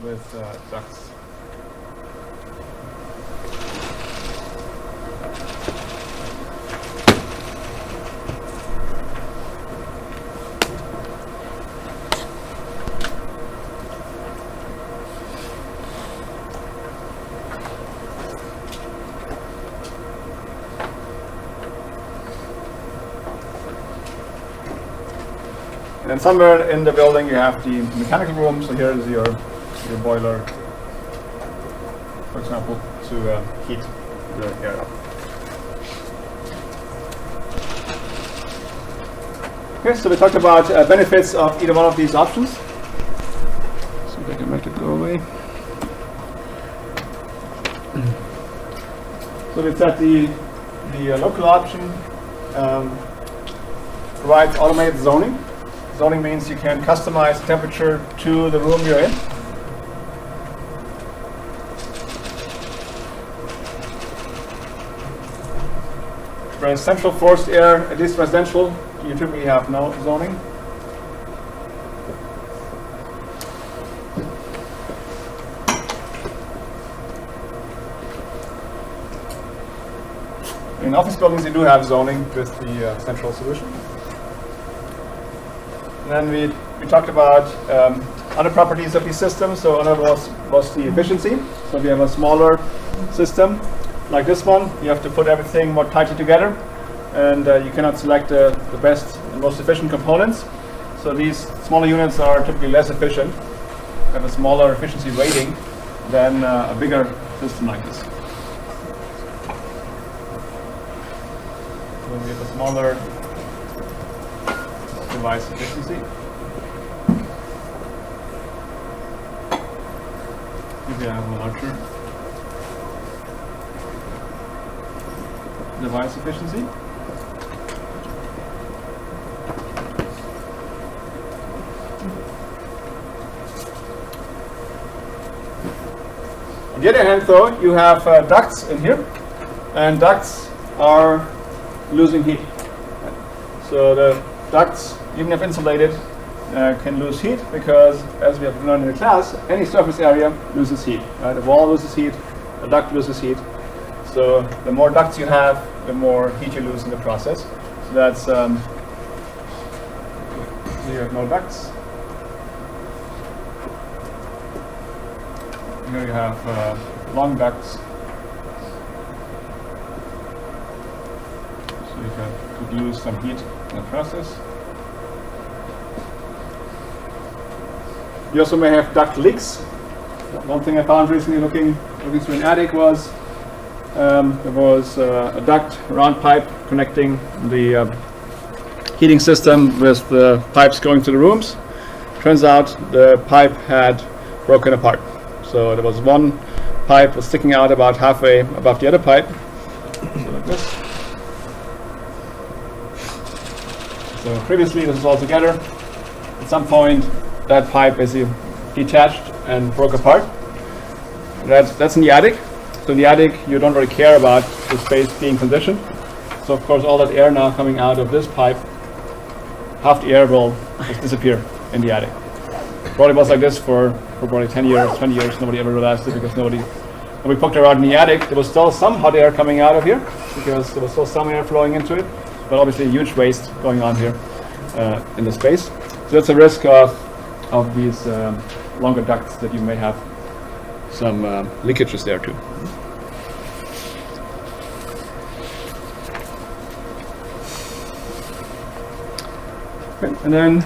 with ducts. And then somewhere in the building you have the mechanical room. So here is your boiler, for example, to heat the air up. Okay, so we talked about benefits of either one of these options. So if I can make it go away. So we said the local option provides automated zoning. Zoning means you can customize temperature to the room you're in. Whereas central forced air, at least residential, you typically have no zoning. In office buildings, you do have zoning with the central solution. And then we talked about other properties of these systems. So another was the efficiency. So if you have a smaller system like this one, you have to put everything more tightly together, and you cannot select the best and most efficient components. So these smaller units are typically less efficient, have a smaller efficiency rating than a bigger system like this. So we have a smaller device efficiency. Maybe I have a larger device efficiency. On the other hand, though, you have ducts in here, and ducts are losing heat. So the ducts, even if insulated, can lose heat because, as we have learned in the class, any surface area loses heat. Right? The wall loses heat, the duct loses heat. So the more ducts you have, the more heat you lose in the process. So that's so you have no ducts. Here you have long ducts. So you could lose some heat in the process. You also may have duct leaks. One thing I found recently looking through an attic was there was a duct round pipe connecting the heating system with the pipes going to the rooms. Turns out the pipe had broken apart. So there was one pipe was sticking out about halfway above the other pipe. So like this. So previously this was all together. At some point that pipe is detached and broke apart. That's in the attic. So in the attic you don't really care about the space being conditioned. So of course all that air now coming out of this pipe, half the air will just disappear in the attic. Probably was like this for probably 10 years, 20 years. Nobody ever realized it because when we poked around in the attic, there was still some hot air coming out of here because there was still some air flowing into it, but obviously huge waste going on here in the space. So that's a risk of these longer ducts that you may have some leakages there too. Okay. And then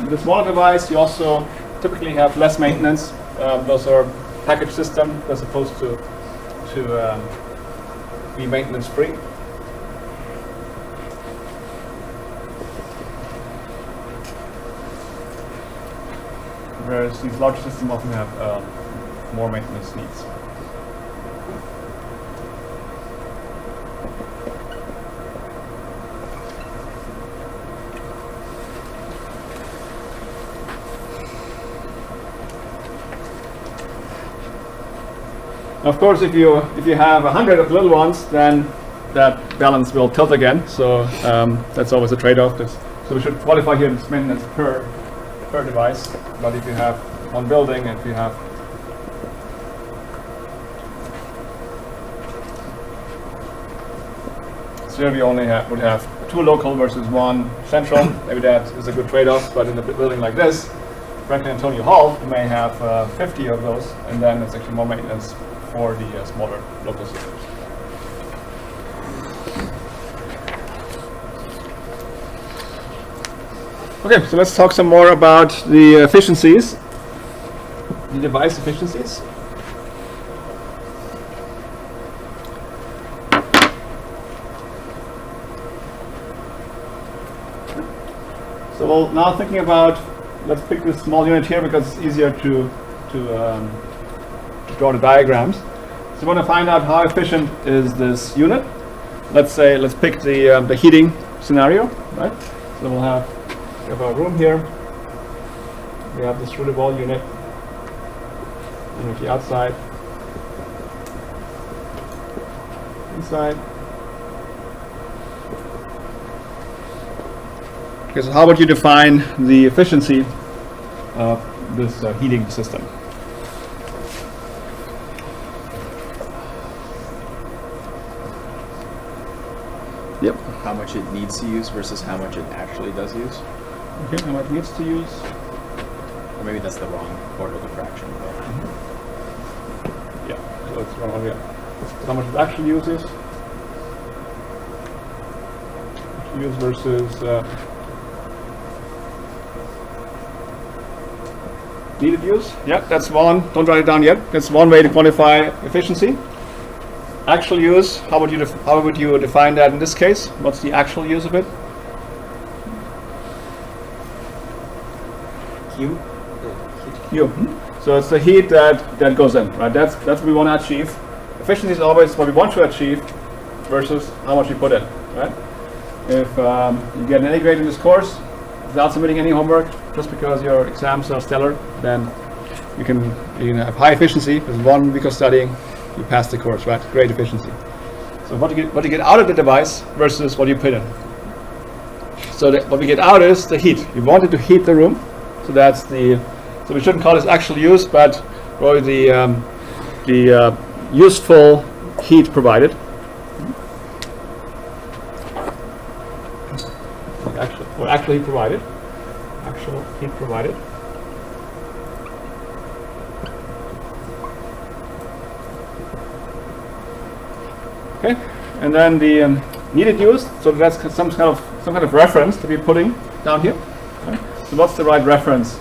the smaller device, you also typically have less maintenance. Those are package systems as opposed to be maintenance free. Whereas these larger systems often have more maintenance needs. Of course, if you have 100 of little ones, then that balance will tilt again. So that's always a trade-off. So we should qualify here this maintenance per device. But if you have one building, if you have so here we only would have 2 local versus 1 central. Maybe that is a good trade-off, but in a building like this, Franklin Antonio Hall, you may have 50 of those, and then it's actually more maintenance for the smaller local systems. Okay, so let's talk some more about the efficiencies, the device efficiencies. So well, now thinking about, let's pick this small unit here because it's easier to draw the diagrams. So we want to find out how efficient is this unit. Let's pick the heating scenario, right? So we have our room here. We have this through the wall unit, and with the outside, inside. Okay, so how would you define the efficiency of this heating system? Yep. How much it needs to use versus how much it actually does use. Okay, how much it needs to use. Or maybe that's the wrong order of the fraction. Yeah, so it's wrong. Yeah. How much it actually uses. Use versus needed use. Yeah, that's one. Don't write it down yet. That's one way to quantify efficiency. Actual use. How would you define that in this case? What's the actual use of it? Q. Q. So it's the heat that goes in, right? That's what we want to achieve. Efficiency is always what we want to achieve versus how much we put in, right? If you get an A grade in this course without submitting any homework, just because your exams are stellar, then you can have high efficiency. With 1 week of studying, you pass the course, right? Great efficiency. So what you get out of the device versus what you put in. So what we get out is the heat. You wanted to heat the room, so that's so we shouldn't call this actual use, but probably the useful heat provided. Actual heat provided. Actual heat provided. Okay, and then the needed use. So that's some kind of reference to be putting down here. Okay. So what's the right reference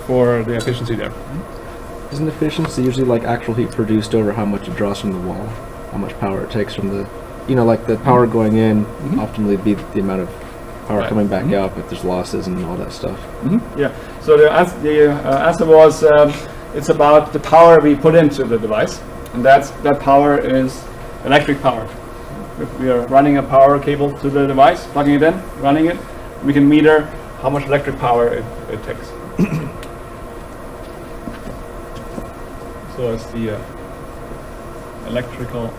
for the efficiency there? Isn't efficiency usually like actual heat produced over how much it draws from the wall? How much power it takes from the, like the power going in, optimally be the amount of power coming back out if there's losses and all that stuff. Yeah. So the answer was it's about the power we put into the device, and that power is electric power. If we are running a power cable to the device, plugging it in, running it, we can meter how much electric power it takes. So it's the electrical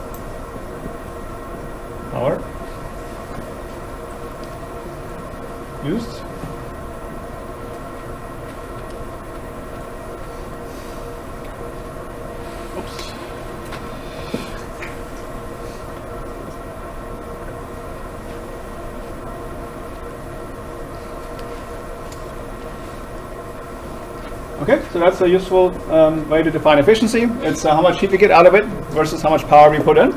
power used. Oops. Okay, so that's a useful way to define efficiency. It's how much heat we get out of it versus how much power we put in.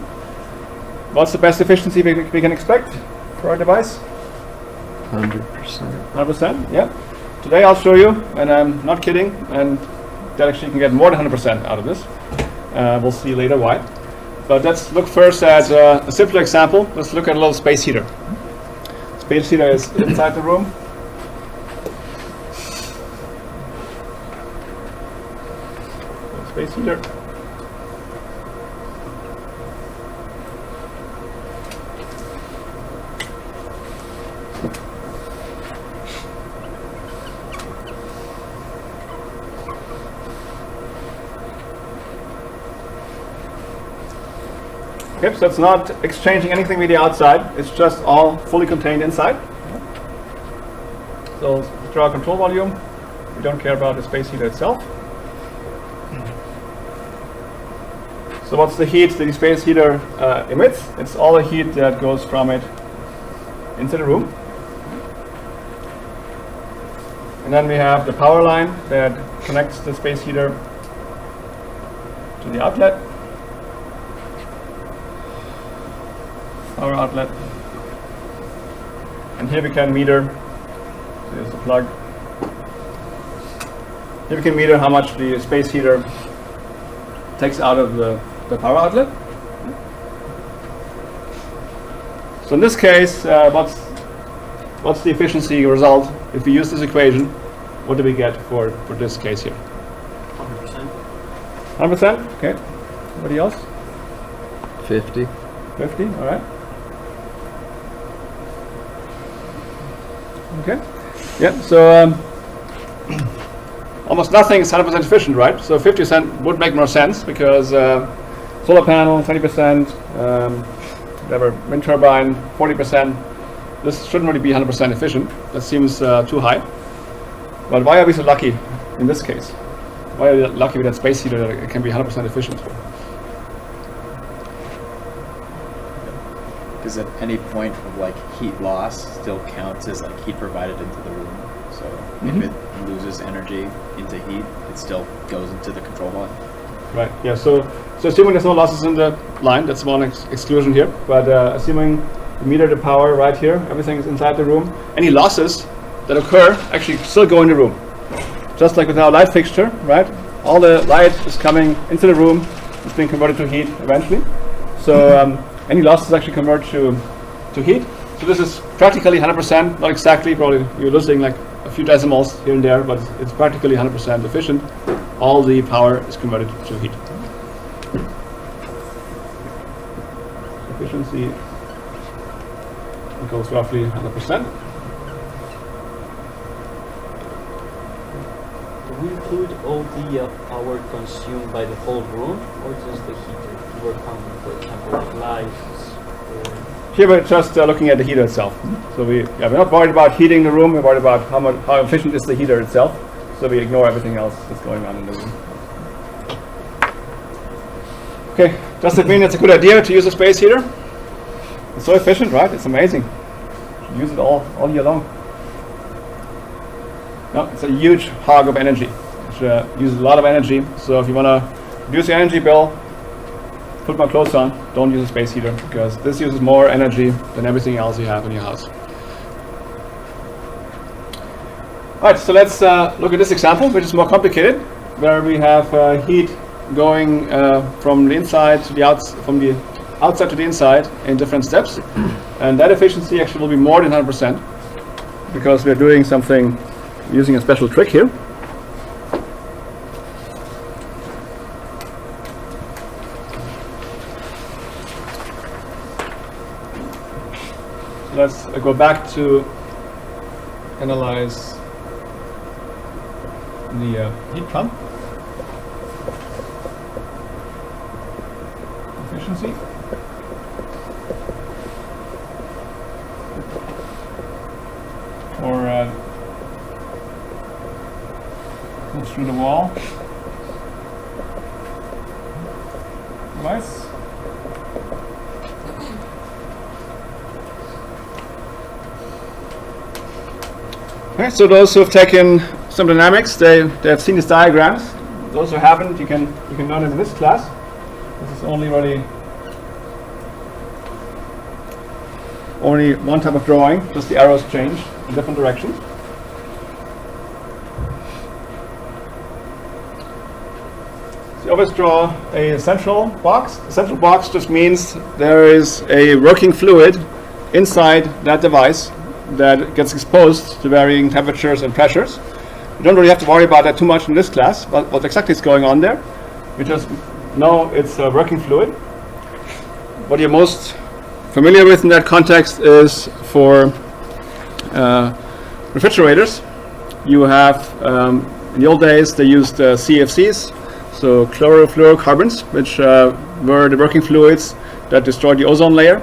What's the best efficiency we can expect for our device? 100%. 100%, yeah. Today I'll show you, and I'm not kidding, and that actually you can get more than 100% out of this. We'll see later why. But let's look first at a simpler example. Let's look at a little space heater. Space heater is inside the room. Space heater. Okay, so it's not exchanging anything with the outside, it's just all fully contained inside. So let's draw a control volume. We don't care about the space heater itself. So what's the heat that the space heater emits? It's all the heat that goes from it into the room. And then we have the power line that connects the space heater to the outlet. Power outlet. And here we can meter, so here's the plug. Here we can meter how much the space heater takes out of the power outlet. So in this case, what's the efficiency result if we use this equation? What do we get for this case here? 100%. 100%? Okay. Anybody else? 50. 50, all right. Okay. Yeah, so almost nothing is 100% efficient, right? So 50% would make more sense because solar panel, 20%, whatever, wind turbine, 40%. This shouldn't really be 100% efficient. That seems too high. But why are we so lucky in this case? Why are we lucky with that space heater that it can be 100% efficient? Because at any point of like heat loss still counts as like heat provided into the room. So if it loses energy into heat, it still goes into the control line. Right. Yeah. So assuming there's no losses in the line, that's one exclusion here. But assuming you meter the power right here, everything is inside the room. Any losses that occur actually still go in the room. Just like with our light fixture, right? All the light is coming into the room. It's being converted to heat eventually. So any losses actually convert to heat. So this is practically 100%, not exactly, probably you're losing like a few decimals here and there, but it's practically 100% efficient. All the power is converted to heat. Efficiency goes roughly 100%. Do we include all the power consumed by the whole room, or just the heater? We're counting, for example, like lights. Here we're just looking at the heater itself. So we're not worried about heating the room. We're worried about how efficient is the heater itself. So we ignore everything else that's going on in the room. Okay, does it mean it's a good idea to use a space heater? It's so efficient, right? It's amazing. You should use it all year long. No, it's a huge hog of energy. It uses a lot of energy. So if you want to reduce your energy bill, put more clothes on, don't use a space heater, because this uses more energy than everything else you have in your house. Alright, so let's look at this example, which is more complicated, where we have heat going from the inside to the from the outside to the inside in different steps, and that efficiency actually will be more than 100%, because we're doing something using a special trick here. Let's go back to analyze the heat pump efficiency. Or goes through the wall device. Okay, so those who have taken some dynamics, they have seen these diagrams. Those who haven't, you can learn it in this class. This is only one type of drawing, just the arrows change in different directions. So you always draw a central box. The central box just means there is a working fluid inside that device that gets exposed to varying temperatures and pressures. You don't really have to worry about that too much in this class, but what exactly is going on there. We just know it's a working fluid. What you're most familiar with in that context is for refrigerators. You have, in the old days, they used CFCs, so chlorofluorocarbons, which were the working fluids that destroyed the ozone layer.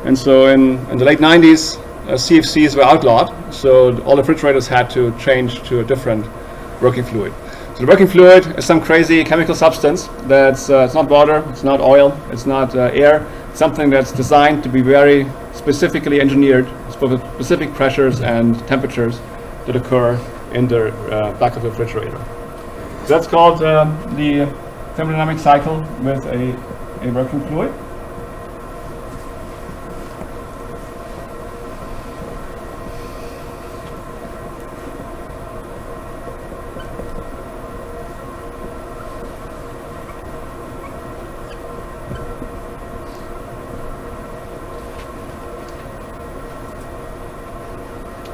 And so in the late 90s, CFCs were outlawed, so all the refrigerators had to change to a different working fluid. So the working fluid is some crazy chemical substance that's it's not water, it's not oil, it's not air. It's something that's designed to be very specifically engineered for specific pressures and temperatures that occur in the back of the refrigerator. So that's called the thermodynamic cycle with a working fluid.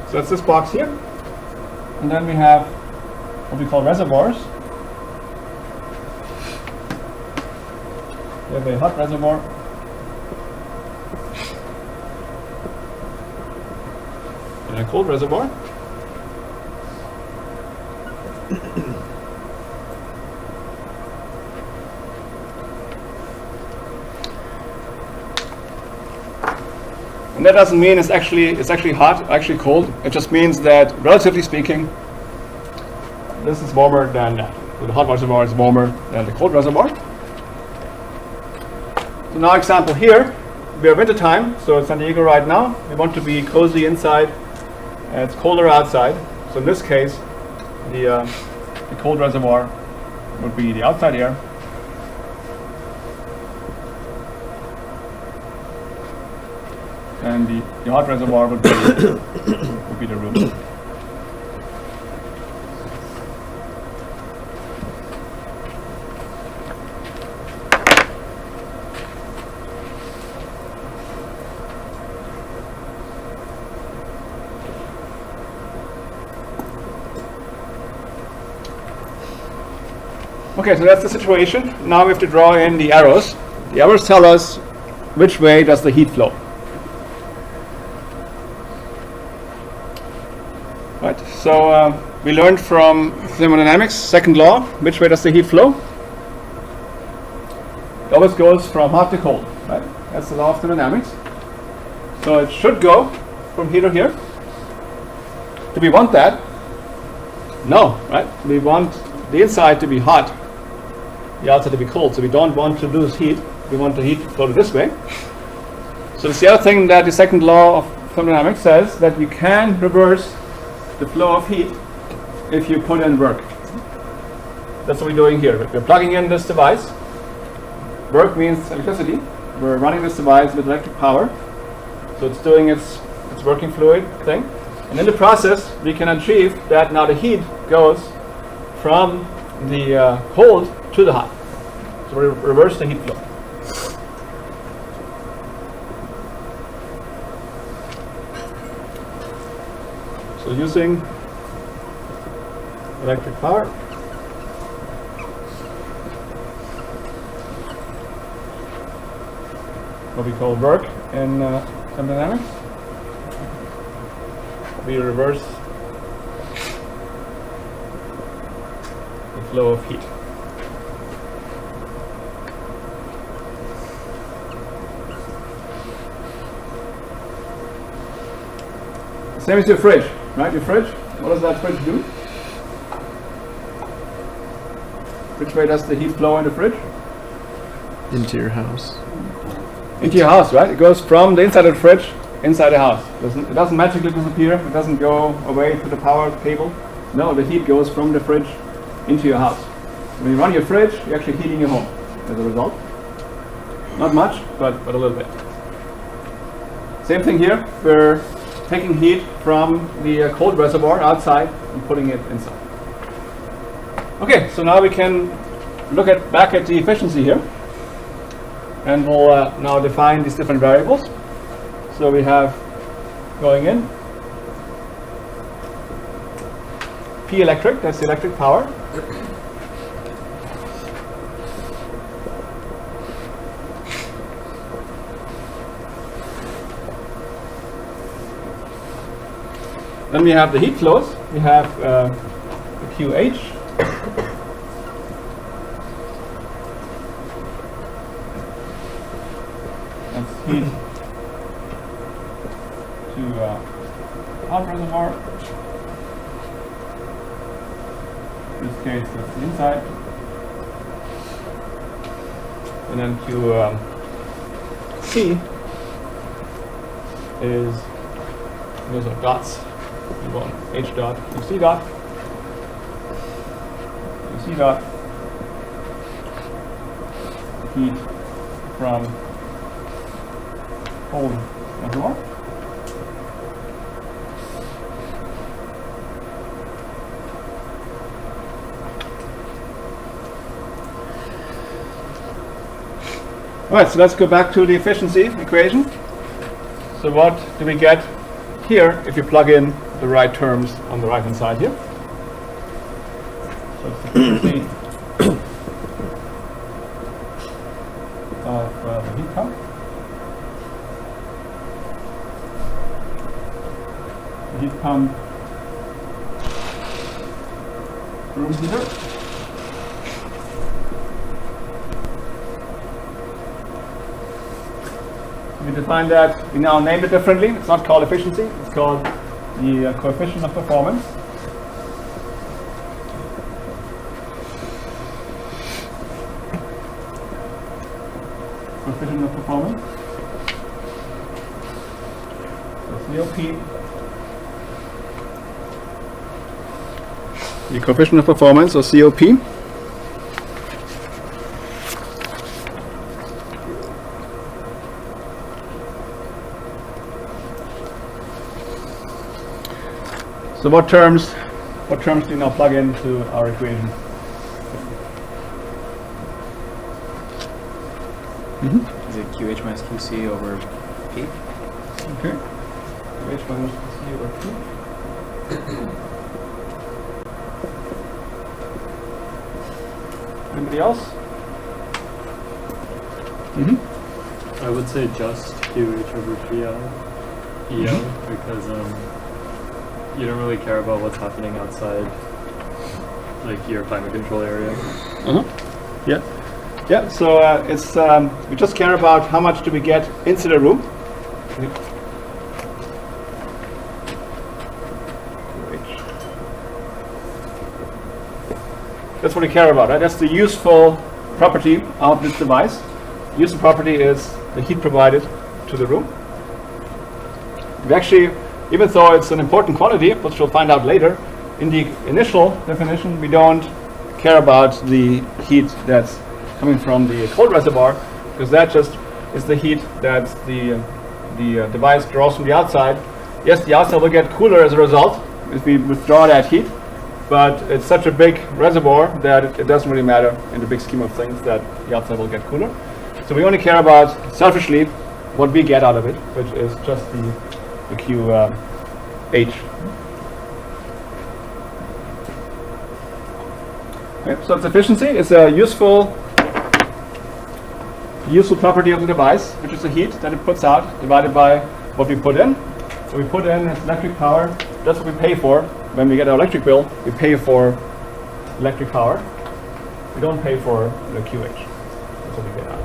So that's this box here. And then we have what we call reservoirs. We have a hot reservoir. And a cold reservoir. And that doesn't mean it's actually hot, actually cold. It just means that, relatively speaking, this is warmer than that. So the hot reservoir is warmer than the cold reservoir. So now example here, we are wintertime, so in San Diego right now, we want to be cozy inside, and it's colder outside. So in this case, the cold reservoir would be the outside air. And the hot reservoir would be, would be the room. Okay, so that's the situation. Now we have to draw in the arrows. The arrows tell us which way does the heat flow. Right, so we learned from thermodynamics, second law, which way does the heat flow? It always goes from hot to cold, right? That's the law of thermodynamics. So it should go from here to here. Do we want that? No, right? We want the inside to be hot, the outside to be cold. So we don't want to lose heat. We want the heat to flow this way. So it's the other thing that the second law of thermodynamics says, that you can reverse the flow of heat if you put in work. That's what we're doing here. We're plugging in this device. Work means electricity. We're running this device with electric power. So it's doing its working fluid thing. And in the process, we can achieve that now the heat goes from the cold to the hot. So we reverse the heat flow. So using electric power, what we call work in thermodynamics, we reverse the flow of heat. Same as your fridge. Right, your fridge, what does that fridge do? Which way does the heat flow in the fridge? Into your house. Into your house, right? It goes from the inside of the fridge inside the house. It doesn't magically disappear. It doesn't go away to the power cable. No, the heat goes from the fridge into your house. When you run your fridge, you're actually heating your home as a result. Not much, but a little bit. Same thing here. We're taking heat from the cold reservoir outside and putting it inside. Okay, so now we can look back at the efficiency here, and we'll now define these different variables. So we have going in P electric, that's the electric power. Then we have the heat flows. We have the QH. That's heat to hot reservoir. In this case, that's the inside. And then QC is, those are dots. You want H dot, QC dot, QC dot, heat from cold reservoir. Alright, so let's go back to the efficiency equation. So what do we get here if you plug in the right terms on the right hand side here? So it's the efficiency of the heat pump. The heat pump room heater. We define that, we now name it differently. It's not called efficiency, it's called the coefficient of performance. Coefficient of performance. So COP. The coefficient of performance, or COP. So what terms do you now plug into our equation? Is it QH minus QC over P? Okay. QH minus QC over P. Anybody else? I would say just QH over PL, because you don't really care about what's happening outside, like your climate control area. Yeah. Yeah. So it's we just care about how much do we get into the room. That's what we care about, right? That's the useful property of this device. The useful property is the heat provided to the room. We actually, even though it's an important quantity, which we'll find out later, in the initial definition, we don't care about the heat that's coming from the cold reservoir, because that just is the heat that the device draws from the outside. Yes, the outside will get cooler as a result if we withdraw that heat, but it's such a big reservoir that it doesn't really matter in the big scheme of things that the outside will get cooler. So we only care about, selfishly, what we get out of it, which is just the QH. Okay, so its efficiency is a useful property of the device, which is the heat that it puts out divided by what we put in. So we put in as electric power. That's what we pay for when we get our electric bill. We pay for electric power. We don't pay for the QH. That's what we get out.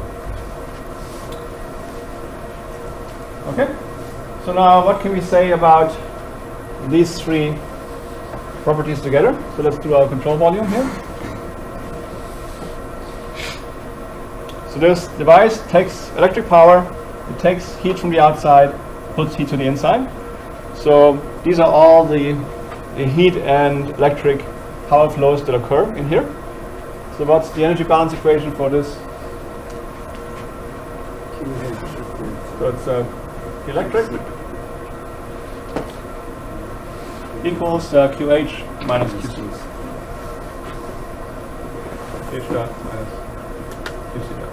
Okay. So now, what can we say about these three properties together? So let's do our control volume here. So this device takes electric power, it takes heat from the outside, puts heat to the inside. So these are all the heat and electric power flows that occur in here. So what's the energy balance equation for this? So it's electric equals QH minus QC. QH dot minus QC dot.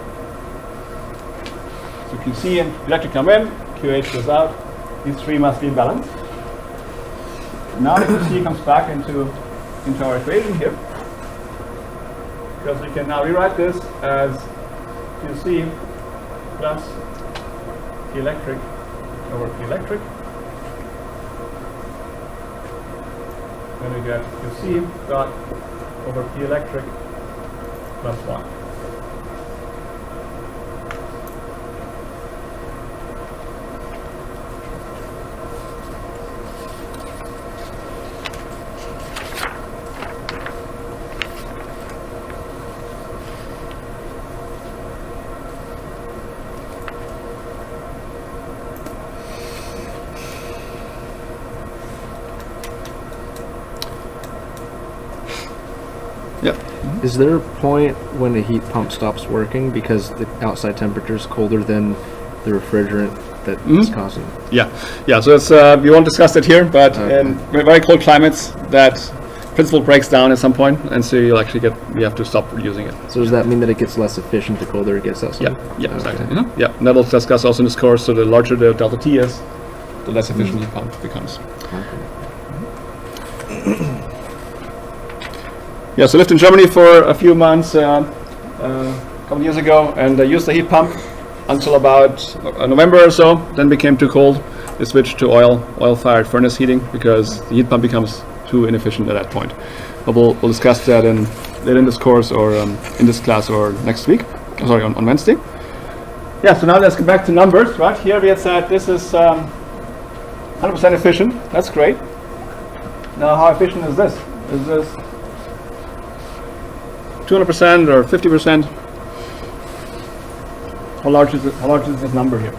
So QC and electric come in, QH goes out. These three must be in balance. Now the QC comes back into our equation here, because we can now rewrite this as QC plus P electric over P electric. Then we get QC dot over P electric plus 1. Yeah. Is there a point when a heat pump stops working because the outside temperature is colder than the refrigerant that it's causing? Yeah. So it's we won't discuss that here, but in very cold climates, that principle breaks down at some point, and so you have to stop using it. So does that mean that it gets less efficient the colder it gets outside? Yeah, exactly. Yeah, and that we'll discuss also in this course. So the larger the delta T is, the less efficient heat pump becomes. Yeah, so I lived in Germany for a few months, a couple years ago, and I used the heat pump until about November or so. Then became too cold. I switched to oil-fired furnace heating because the heat pump becomes too inefficient at that point. But we'll discuss that later in this course or in this class or next week. Sorry, on Wednesday. Yeah, so now let's get back to numbers. Right here we had said this is 100% efficient. That's great. Now, how efficient is this? Is this 200% or 50%? How large is it? How large is this number here?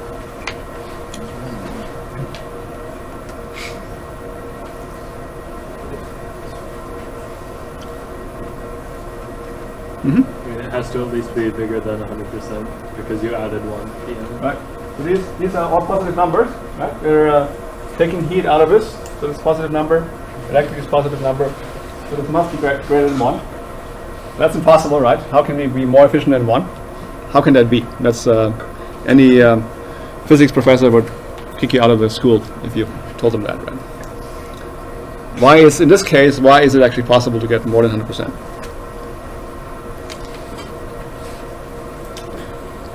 I mean, it has to at least be bigger than 100% because you added 1 PM. Right. So these are all positive numbers. Right. We're taking heat out of this. So this positive number, electric is positive number. So this must be greater than 1. That's impossible, right? How can we be more efficient than 1? How can that be? That's any physics professor would kick you out of the school if you told them that, right? Why is it actually possible to get more than 100%?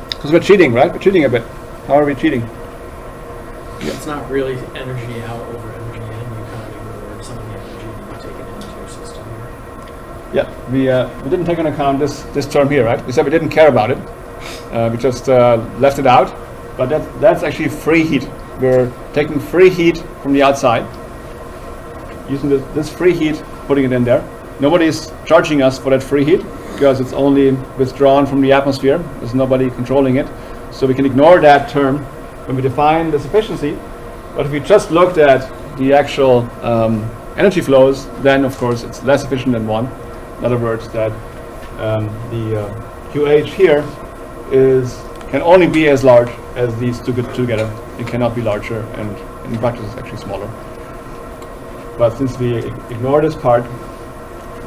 Because we're cheating, right? We're cheating a bit. How are we cheating? It's not really energy out over energy in. You kind of ignore some of the energy that you take it into your system here. Yeah, we didn't take into account this term here, right? We said we didn't care about it. We just left it out. But that's actually free heat. We're taking free heat from the outside, using this free heat, putting it in there. Nobody's charging us for that free heat because it's only withdrawn from the atmosphere. There's nobody controlling it. So we can ignore that term when we define this efficiency. But if we just looked at the actual energy flows, then of course it's less efficient than 1. In other words, that the QH here can only be as large as these two get together. It cannot be larger, and in practice it's actually smaller. But since we ignore this part,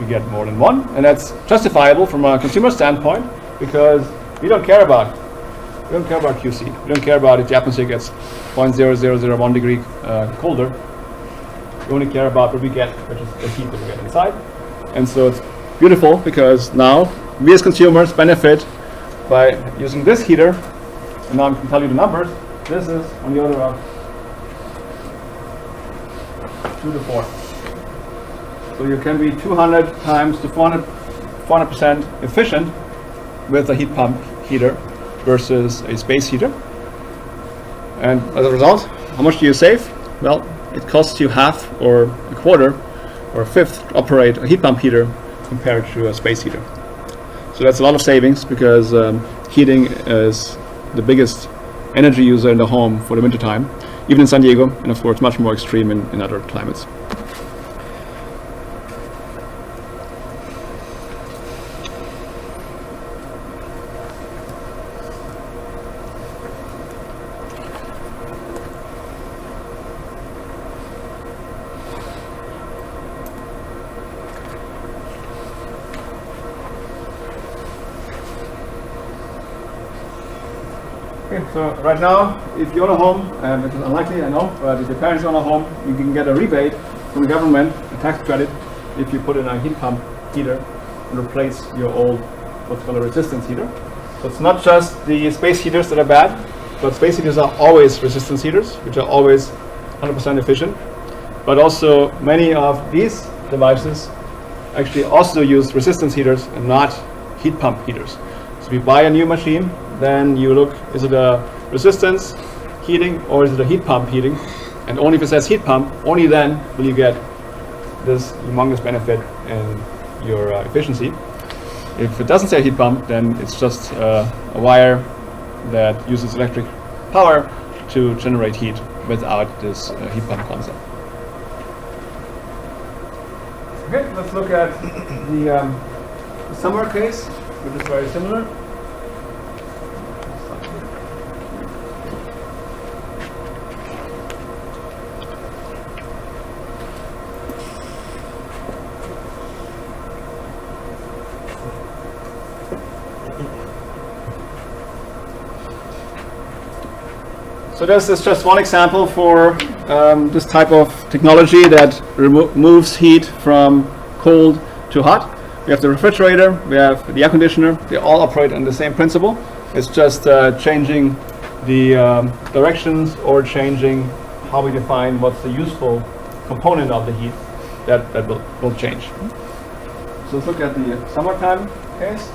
we get more than 1, and that's justifiable from a consumer standpoint because we don't care about QC. We don't care about if the atmosphere gets 0.0001 degree colder. We only care about what we get, which is the heat that we get inside. And so it's beautiful because now we as consumers benefit by using this heater. And now I can tell you the numbers. This is on the order of 2 to 4. So you can be 200 times to 400% efficient with a heat pump heater versus a space heater. And as a result, how much do you save? Well, it costs you half or a quarter or a fifth to operate a heat pump heater compared to a space heater. So that's a lot of savings because heating is the biggest energy user in the home for the winter time, even in San Diego, and of course much more extreme in other climates. Okay, so right now, if you own a home, which is unlikely, I know, but if your parents own a home, you can get a rebate from the government, a tax credit, if you put in a heat pump heater and replace your old, what's called a resistance heater. So it's not just the space heaters that are bad, but space heaters are always resistance heaters, which are always 100% efficient. But also many of these devices actually also use resistance heaters and not heat pump heaters. So if you buy a new machine, then you look, is it a resistance heating or is it a heat pump heating? And only if it says heat pump, only then will you get this humongous benefit in your efficiency. If it doesn't say heat pump, then it's just a wire that uses electric power to generate heat without this heat pump concept. Okay, let's look at the summer case, which is very similar. So this is just one example for this type of technology that moves heat from cold to hot. We have the refrigerator, we have the air conditioner, they all operate on the same principle. It's just changing the directions or changing how we define what's the useful component of the heat that will change. So let's look at the summertime case.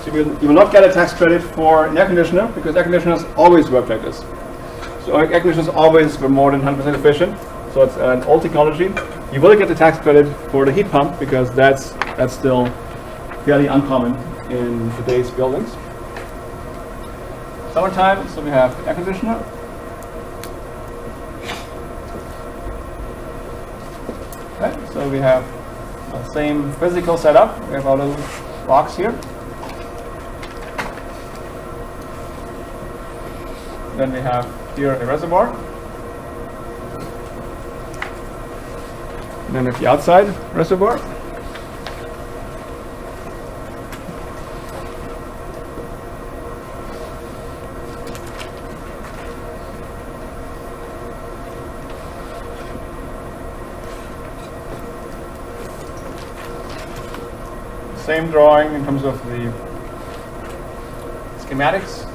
So you will not get a tax credit for an air conditioner because air conditioners always work like this. So air conditioners always were more than 100% efficient. So it's an old technology. You will get the tax credit for the heat pump because that's still fairly uncommon in today's buildings. Summertime, so we have air conditioner. Okay, so we have the same physical setup. We have our little box here. Then we have here a reservoir. And then we have the outside reservoir. Same drawing in terms of the schematics.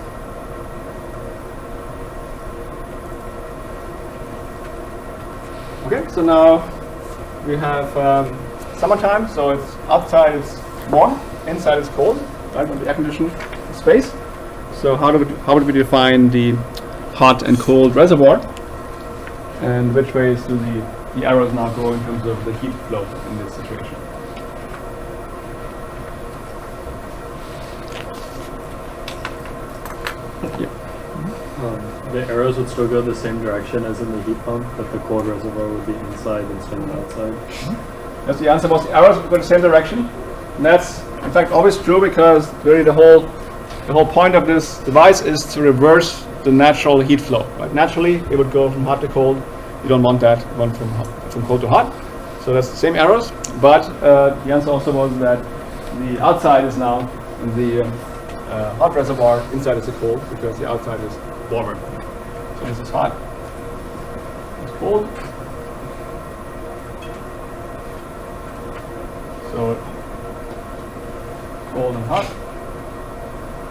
Okay, so now we have summertime, so it's outside it's warm, inside it's cold, right, on the air conditioned space. So how would we define the hot and cold reservoir? And which ways do the arrows now go in terms of the heat flow in this situation? The arrows would still go the same direction as in the heat pump, but the cold reservoir would be inside instead of outside. Yes, the answer was the arrows would go the same direction. And that's in fact always true because really the whole point of this device is to reverse the natural heat flow. Right? Naturally, it would go from hot to cold. You don't want that. You want from cold to hot. So that's the same arrows. But the answer also was that the outside is now in the hot reservoir, inside is the cold because the outside is warmer. So this is hot. It's cold. So cold and hot.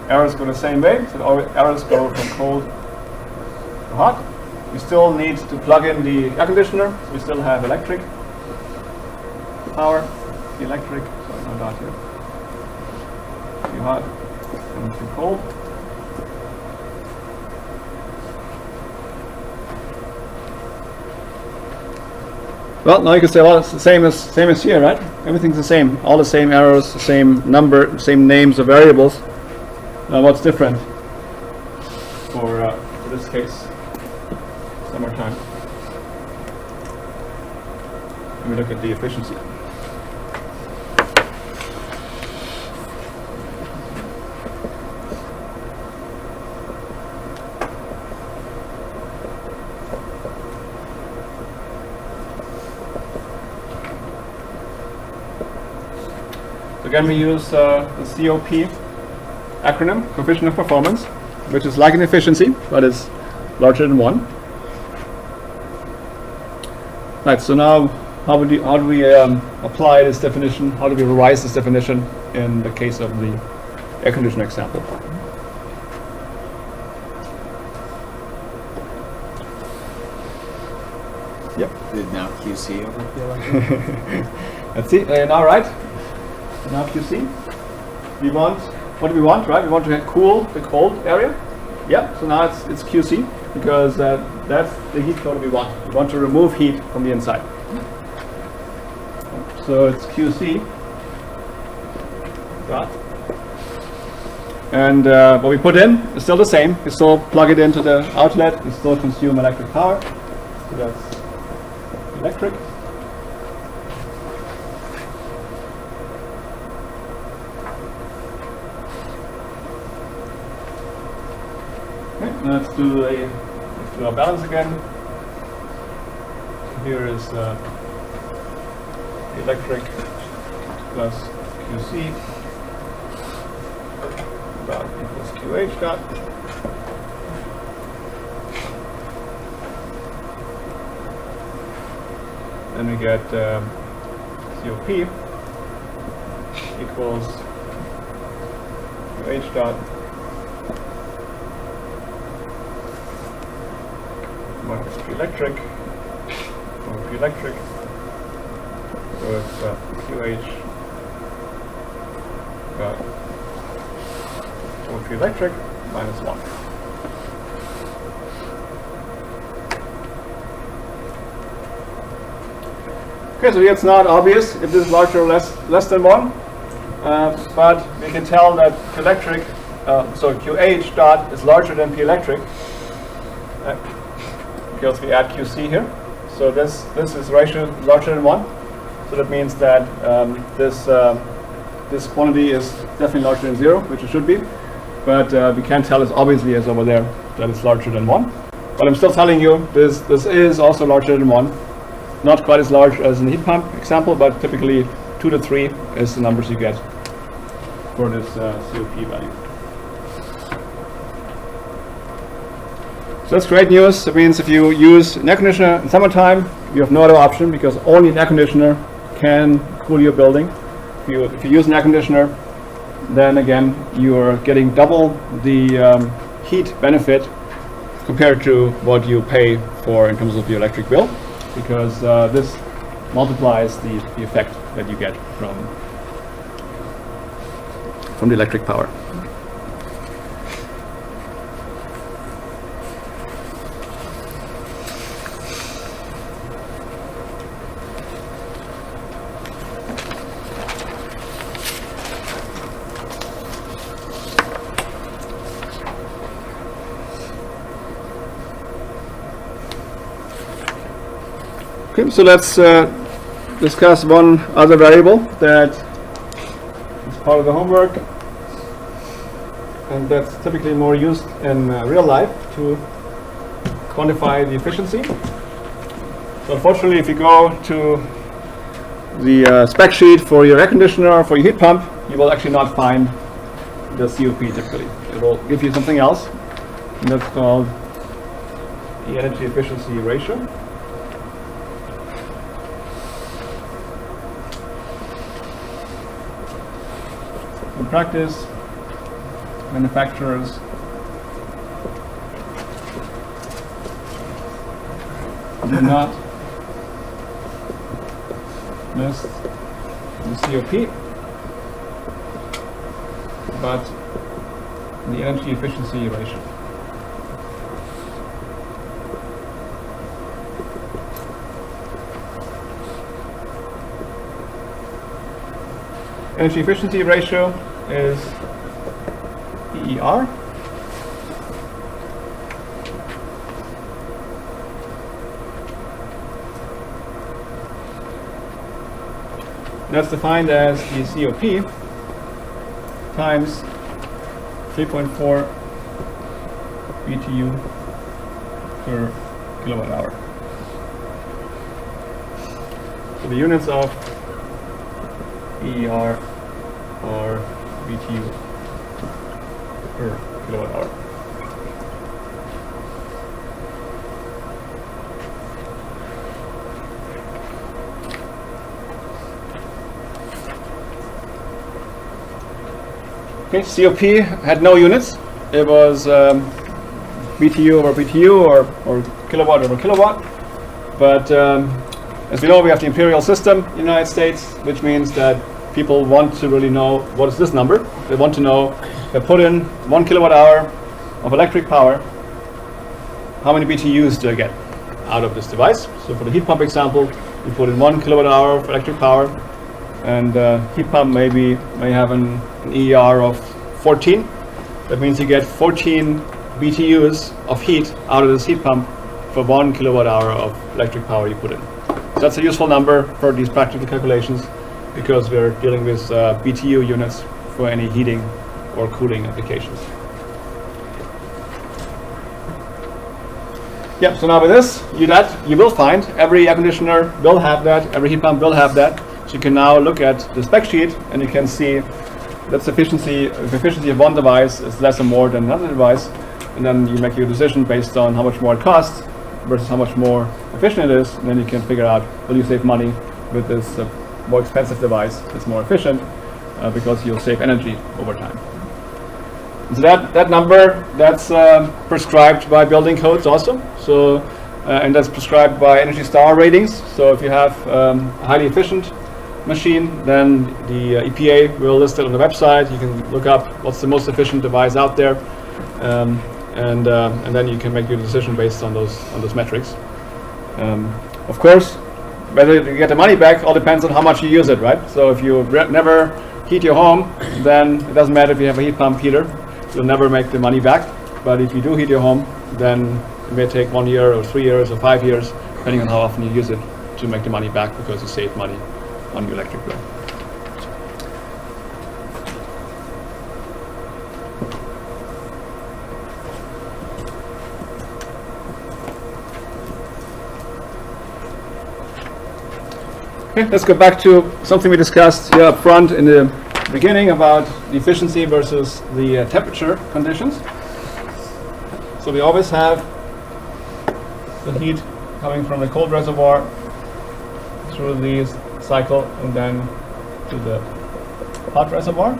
Arrows go the same way. So the arrows go from cold to hot. We still need to plug in the air conditioner. So we still have electric power. The electric. Sorry, no dot here. Too hot and too cold. Well, now you can say, well, it's the same as here, right? Everything's the same. All the same arrows, the same number, same names of variables. Now, what's different for this case? Summertime. Let me look at the efficiency. Again, we use the COP acronym, coefficient of performance, which is like an efficiency, but it's larger than 1. Right, so now how do we apply this definition? How do we revise this definition in the case of the air conditioner example? Yep. Did now QC overfeel like Let's see, now right. Now QC. What do we want, right? We want to cool the cold area. Yeah, so now it's QC because that's the heat flow that we want. We want to remove heat from the inside. So it's QC. Got. And what we put in is still the same. We still plug it into the outlet. We still consume electric power. So that's electric. Okay, let's do our balance again. Here is the electric plus QC dot equals QH dot. Then we get COP equals QH dot minus P electric over P electric. So it's QH dot over P electric minus 1. Okay, so here it's not obvious if this is larger or less than 1, but we can tell that P electric, so QH dot is larger than P electric, because we add QC here. So this is ratio larger than 1. So that means that this quantity is definitely larger than 0, which it should be. But we can't tell as obviously as over there that it's larger than 1. But I'm still telling you this is also larger than 1. Not quite as large as in the heat pump example, but typically 2 to 3 is the numbers you get for this COP value. So that's great news. It means if you use an air conditioner in summertime, you have no other option because only an air conditioner can cool your building. If you use an air conditioner, then again you're getting double the heat benefit compared to what you pay for in terms of your electric bill, because this multiplies the effect that you get from the electric power. Okay, so let's discuss one other variable that is part of the homework, and that's typically more used in real life to quantify the efficiency. So unfortunately, if you go to the spec sheet for your air conditioner or for your heat pump, you will actually not find the COP typically. It will give you something else, and that's called the energy efficiency ratio. In practice, manufacturers do not list the COP, but the energy efficiency ratio. Energy efficiency ratio is EER. That's defined as the COP times 3.4 BTU per kilowatt hour. So the units of EER or BTU per kilowatt hour. Okay, COP had no units. It was BTU over BTU or kilowatt over kilowatt. But as we know, we have the imperial system in the United States, which means that people want to really know what is this number. They want to know, if I put in 1 kilowatt hour of electric power, how many BTUs do I get out of this device? So for the heat pump example, you put in 1 kilowatt hour of electric power, and heat pump may have an EER of 14. That means you get 14 BTUs of heat out of this heat pump for 1 kilowatt hour of electric power you put in. So that's a useful number for these practical calculations because we're dealing with BTU units for any heating or cooling applications. Yep, so now with this, you will find every air conditioner will have that, every heat pump will have that. So you can now look at the spec sheet and you can see that efficiency of one device is less or more than another device. And then you make your decision based on how much more it costs versus how much more efficient it is. And then you can figure out, will you save money with this more expensive device that's more efficient because you'll save energy over time. So that number, that's prescribed by building codes also. So, and that's prescribed by Energy Star ratings. So if you have a highly efficient machine, then the EPA will list it on the website. You can look up what's the most efficient device out there, and then you can make your decision based on those metrics. Of course, whether you get the money back all depends on how much you use it, right? So if you never heat your home, then it doesn't matter if you have a heat pump heater. You'll never make the money back. But if you do heat your home, then it may take 1 year or 3 years or 5 years, depending on how often you use it, to make the money back because you save money on your electric bill. Okay, let's go back to something we discussed here up front in the beginning about the efficiency versus the temperature conditions. So we always have the heat coming from the cold reservoir through this cycle and then to the hot reservoir.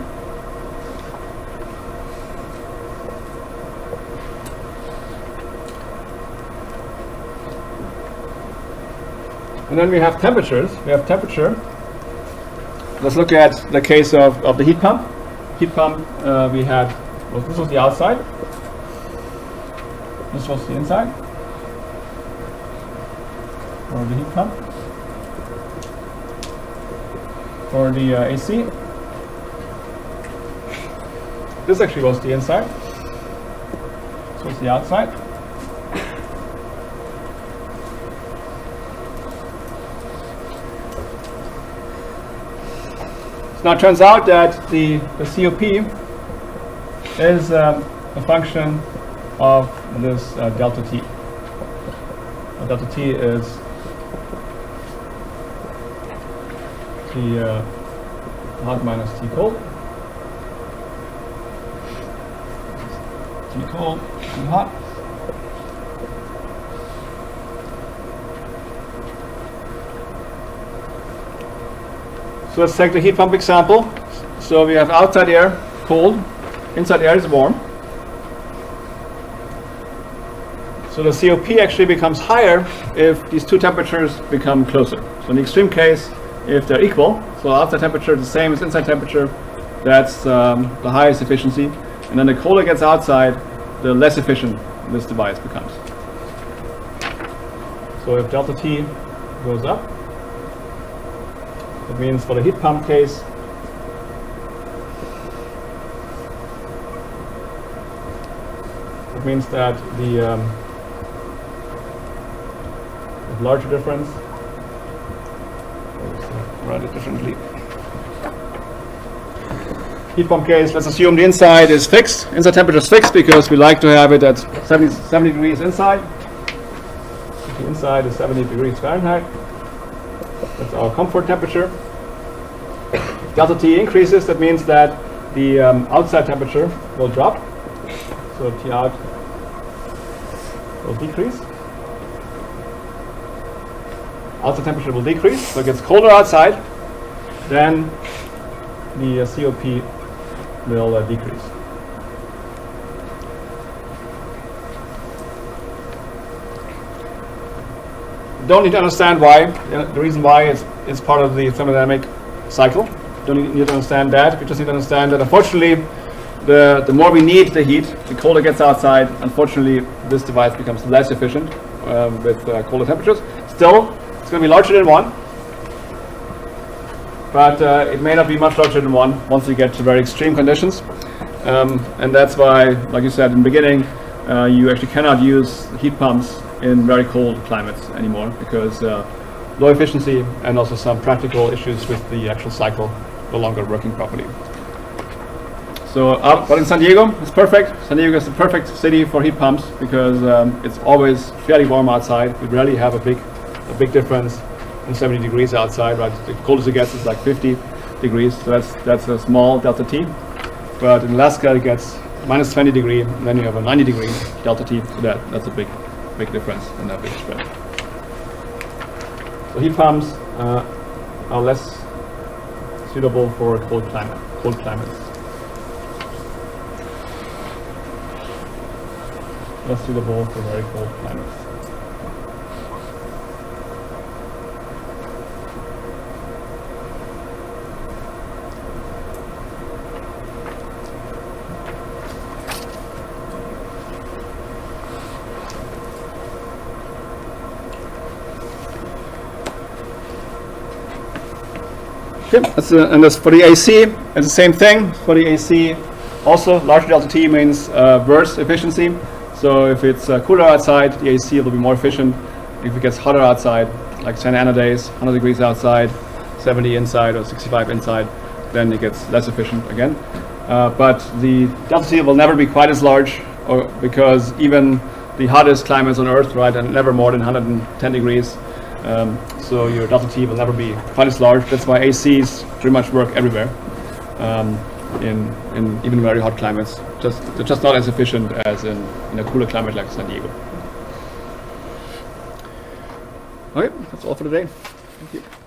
And then we have temperatures. We have temperature. Let's look at the case of the heat pump. Heat pump, we had, well, this was the outside. This was the inside. For the heat pump. For the AC. This actually was the inside. This was the outside. Now it turns out that the COP is a function of this delta T. Delta T is T hot minus T cold. T cold, T hot. So let's take the heat pump example. So we have outside air cold, inside air is warm. So the COP actually becomes higher if these two temperatures become closer. So in the extreme case, if they're equal, so outside temperature is the same as inside temperature, that's the highest efficiency. And then the colder it gets outside, the less efficient this device becomes. So if delta T goes up, that means for the heat pump case, it means that the larger difference, write it differently. Heat pump case, let's assume the inside is fixed, inside temperature is fixed because we like to have it at 70 degrees inside. The inside is 70 degrees Fahrenheit. That's our comfort temperature. If delta T increases, that means that the outside temperature will drop. So T out will decrease. Outside temperature will decrease, so it gets colder outside, then the COP will decrease. Don't need to understand why. The reason why is part of the thermodynamic cycle. Don't need to understand that. We just need to understand that unfortunately, the more we need the heat, the colder it gets outside. Unfortunately, this device becomes less efficient with colder temperatures. Still, it's going to be larger than 1. But it may not be much larger than 1 once we get to very extreme conditions. And that's why, like you said in the beginning, you actually cannot use heat pumps in very cold climates anymore because low efficiency, and also some practical issues with the actual cycle no longer working properly. So, but in San Diego, it's perfect. San Diego is the perfect city for heat pumps because it's always fairly warm outside. We rarely have a big difference in 70 degrees outside. Right, the coldest it gets is like 50 degrees. So that's a small delta T. But in Alaska, it gets minus 20 degrees, and then you have a 90 degree delta T. So that's a big difference in that big spread. So heat pumps are less suitable for cold climates. Less suitable for very cold climates. Okay, and that's for the AC, it's the same thing. For the AC, also larger delta T means worse efficiency. So if it's cooler outside, the AC will be more efficient. If it gets hotter outside, like Santa Ana days, 100 degrees outside, 70 inside or 65 inside, then it gets less efficient again. But the delta T will never be quite as large, because even the hottest climates on Earth, right, are never more than 110 degrees. So your delta T will never be quite as large. That's why ACs pretty much work everywhere. In even very hot climates, they're just not as efficient as in a cooler climate like San Diego. Okay, that's all for today. Thank you.